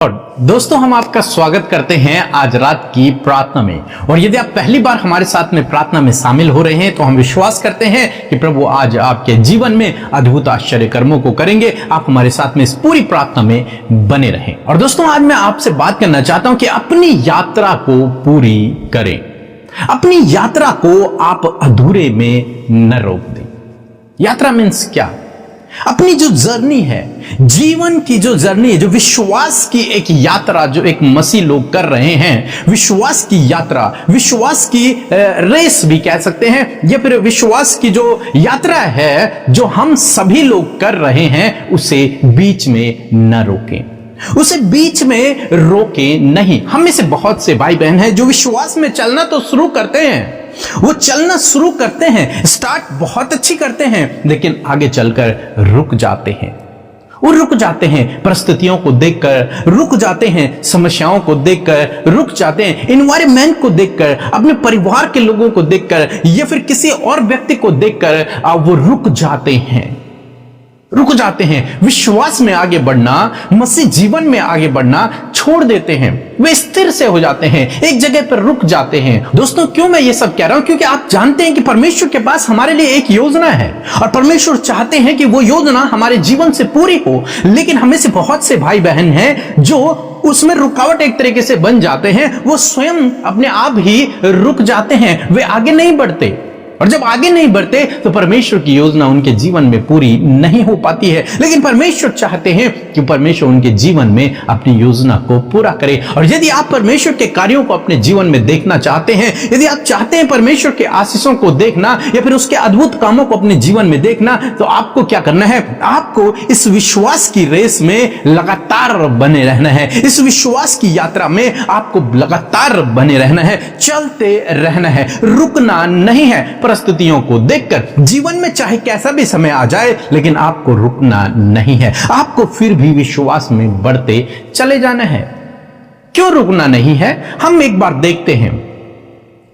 और दोस्तों, हम आपका स्वागत करते हैं आज रात की प्रार्थना में। और यदि आप पहली बार हमारे साथ में प्रार्थना में शामिल हो रहे हैं तो हम विश्वास करते हैं कि प्रभु आज आपके जीवन में अद्भुत आश्चर्य कर्मों को करेंगे। आप हमारे साथ में इस पूरी प्रार्थना में बने रहें। और दोस्तों, आज मैं आपसे बात करना चाहता हूं कि अपनी यात्रा को पूरी करें। अपनी यात्रा को आप अधूरे में न रोक दें। यात्रा मीन्स क्या? अपनी जो जर्नी है, जीवन की जो जर्नी है, जो विश्वास की एक यात्रा जो एक मसीह लोग कर रहे हैं, विश्वास की यात्रा, विश्वास की रेस भी कह सकते हैं, या फिर विश्वास की जो यात्रा है जो हम सभी लोग कर रहे हैं, उसे बीच में न रोकें। उसे बीच में रोके नहीं। हम में से बहुत से भाई बहन हैं जो विश्वास में चलना तो शुरू करते हैं, वो चलना शुरू करते हैं, स्टार्ट बहुत अच्छी करते हैं, लेकिन आगे चलकर रुक जाते हैं। वो रुक जाते हैं परिस्थितियों को देखकर, रुक जाते हैं समस्याओं को देखकर, रुक जाते हैं एनवायरनमेंट को देखकर, अपने परिवार के लोगों को देखकर, या फिर किसी और व्यक्ति को देखकर वो रुक जाते हैं। रुक जाते हैं। विश्वास में आगे बढ़ना, मसीह जीवन में आगे बढ़ना छोड़ देते हैं। वे स्थिर से हो जाते हैं, एक जगह पर रुक जाते हैं। दोस्तों, क्यों मैं ये सब कह रहा हूं? क्योंकि आप जानते हैं कि परमेश्वर के पास हमारे लिए एक योजना है और परमेश्वर चाहते हैं कि वो योजना हमारे जीवन से पूरी हो, लेकिन हमें से बहुत से भाई बहन हैं जो उसमें रुकावट एक तरीके से बन जाते हैं। वो स्वयं अपने आप ही रुक जाते हैं, वे आगे नहीं बढ़ते। और जब आगे नहीं बढ़ते तो परमेश्वर की योजना उनके जीवन में पूरी नहीं हो पाती है। लेकिन परमेश्वर चाहते हैं कि परमेश्वर उनके जीवन में अपनी योजना को पूरा करे। और यदि आप परमेश्वर के कार्यों को अपने जीवन में देखना चाहते हैं, यदि आप चाहते हैं परमेश्वर के आशीषों को देखना या फिर उसके अद्भुत कामों को अपने जीवन में देखना, तो आपको क्या करना है? आपको इस विश्वास की रेस में लगातार बने रहना है। इस विश्वास की यात्रा में आपको लगातार बने रहना है, चलते रहना है, रुकना नहीं है। परिस्थितियों को देखकर जीवन में चाहे कैसा भी समय आ जाए, लेकिन आपको रुकना नहीं है। आपको फिर भी विश्वास में बढ़ते चले जाना है। क्यों रुकना नहीं है? हम एक बार देखते हैं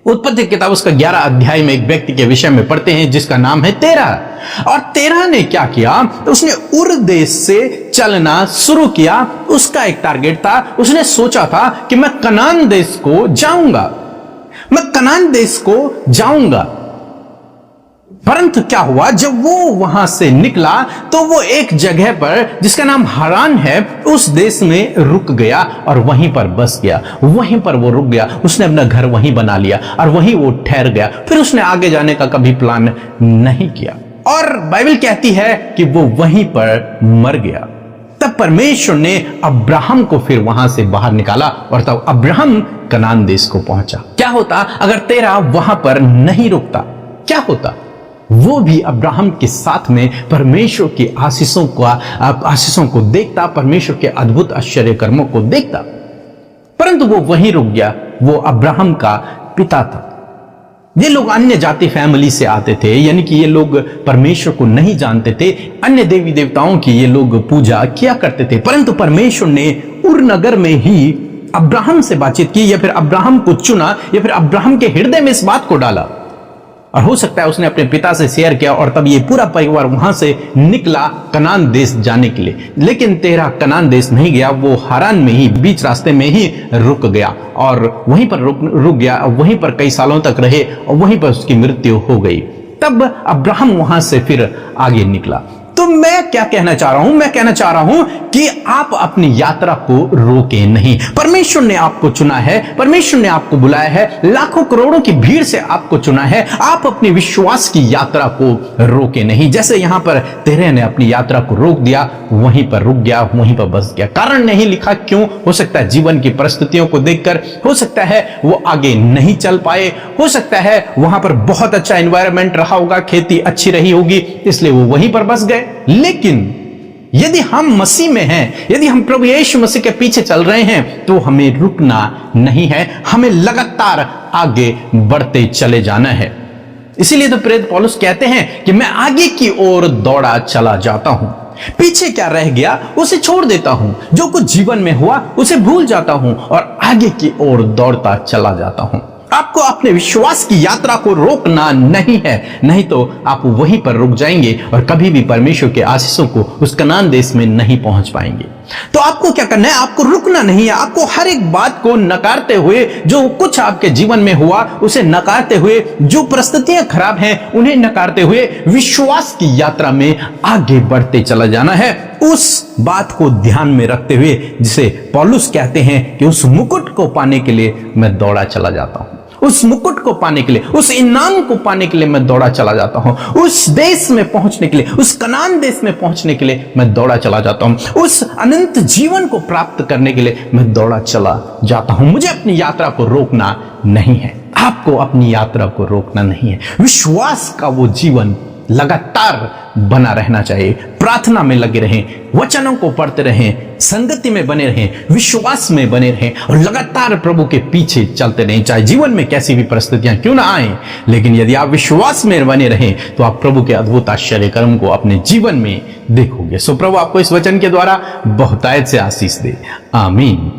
उत्पत्ति किताब उसका 11 अध्याय में एक व्यक्ति के विषय में पढ़ते हैं जिसका नाम है तेरह। और तेरह ने क्या किया? उसने उर देश से चलना शुरू किया। उसका एक टारगेट था, उसने सोचा था कि मैं कनान देश को जाऊंगा, मैं कनान देश को जाऊंगा। परंतु क्या हुआ? जब वो वहां से निकला तो वो एक जगह पर जिसका नाम हारान है, उस देश में रुक गया और वहीं पर बस गया। वहीं पर वो रुक गया, उसने अपना घर वहीं बना लिया और वहीं वो ठहर गया। फिर उसने आगे जाने का कभी प्लान नहीं किया और बाइबल कहती है कि वो वहीं पर मर गया। तब परमेश्वर ने अब्राहम को फिर वहां से बाहर निकाला और तब अब्राहम कनान देश को पहुंचा। क्या होता अगर तेरह वहां पर नहीं रुकता? क्या होता? वो भी अब्राहम के साथ में परमेश्वर की आशीषों को देखता, परमेश्वर के अद्भुत आश्चर्य कर्मों को देखता, परंतु वो वहीं रुक गया। वो अब्राहम का पिता था। ये लोग अन्य जाति फैमिली से आते थे, यानी कि ये लोग परमेश्वर को नहीं जानते थे, अन्य देवी देवताओं की ये लोग पूजा किया करते थे। परंतु परमेश्वर ने उर नगर में ही अब्राहम से बातचीत की, या फिर अब्राहम को चुना, या फिर अब्राहम के हृदय में इस बात को डाला। और हो सकता है उसने अपने पिता से शेयर किया और तब ये पूरा परिवार वहां से निकला कनान देश जाने के लिए। लेकिन तेरह कनान देश नहीं गया, वो हारान में ही बीच रास्ते में ही रुक गया और वहीं पर रुक गया। वहीं पर कई सालों तक रहे और वहीं पर उसकी मृत्यु हो गई। तब अब्राहम वहां से फिर आगे निकला। तो मैं क्या कहना चाह रहा हूं? मैं कहना चाह रहा हूं कि आप अपनी यात्रा को रोके नहीं। परमेश्वर ने आपको चुना है, परमेश्वर ने आपको बुलाया है, लाखों करोड़ों की भीड़ से आपको चुना है। आप अपनी विश्वास की यात्रा को रोके नहीं। जैसे यहां पर तेरह ने अपनी यात्रा को रोक दिया, वहीं पर रुक गया, वहीं पर बस गया। कारण नहीं लिखा, क्यों? हो सकता है जीवन की परिस्थितियों को देखकर, हो सकता है वो आगे नहीं चल पाए, हो सकता है वहां पर बहुत अच्छा एनवायरनमेंट रहा होगा, खेती अच्छी रही होगी, इसलिए वो वहीं पर बस गए। लेकिन यदि हम मसीह में हैं, यदि हम प्रभु यीशु मसीह के पीछे चल रहे हैं, तो हमें रुकना नहीं है, हमें लगातार आगे बढ़ते चले जाना है। इसीलिए तो प्रेरित पौलुस कहते हैं कि मैं आगे की ओर दौड़ा चला जाता हूं, पीछे क्या रह गया उसे छोड़ देता हूं, जो कुछ जीवन में हुआ उसे भूल जाता हूं और आगे की ओर दौड़ता चला जाता हूं। आपको अपने विश्वास की यात्रा को रोकना नहीं है, नहीं तो आप वहीं पर रुक जाएंगे और कभी भी परमेश्वर के आशीषों को उस कनान देश में नहीं पहुंच पाएंगे। तो आपको क्या करना है? आपको रुकना नहीं है। आपको हर एक बात को नकारते हुए, जो कुछ आपके जीवन में हुआ उसे नकारते हुए, जो परिस्थितियां खराब हैं उन्हें नकारते हुए विश्वास की यात्रा में आगे बढ़ते चला जाना है, उस बात को ध्यान में रखते हुए जिसे पौलुस कहते हैं कि उस मुकुट को पाने के लिए मैं दौड़ा चला जाता हूं। उस मुकुट को पाने के लिए, उस इनाम को पाने के लिए मैं दौड़ा चला जाता हूं। उस देश में पहुंचने के लिए, उस कनान देश में पहुंचने के लिए मैं दौड़ा चला जाता हूं। उस अनंत जीवन को प्राप्त करने के लिए मैं दौड़ा चला जाता हूं। मुझे अपनी यात्रा को रोकना नहीं है। आपको अपनी यात्रा को रोकना नहीं है। विश्वास का वो जीवन लगातार बना रहना चाहिए। प्रार्थना में लगे रहें, वचनों को पढ़ते रहें, संगति में बने रहें, विश्वास में बने रहें और लगातार प्रभु के पीछे चलते रहें, चाहे जीवन में कैसी भी परिस्थितियां क्यों ना आए। लेकिन यदि आप विश्वास में बने रहें तो आप प्रभु के अद्भुत आश्चर्य कर्म को अपने जीवन में देखोगे। सो प्रभु आपको इस वचन के द्वारा बहुतायत से आशीष दे। आमीन।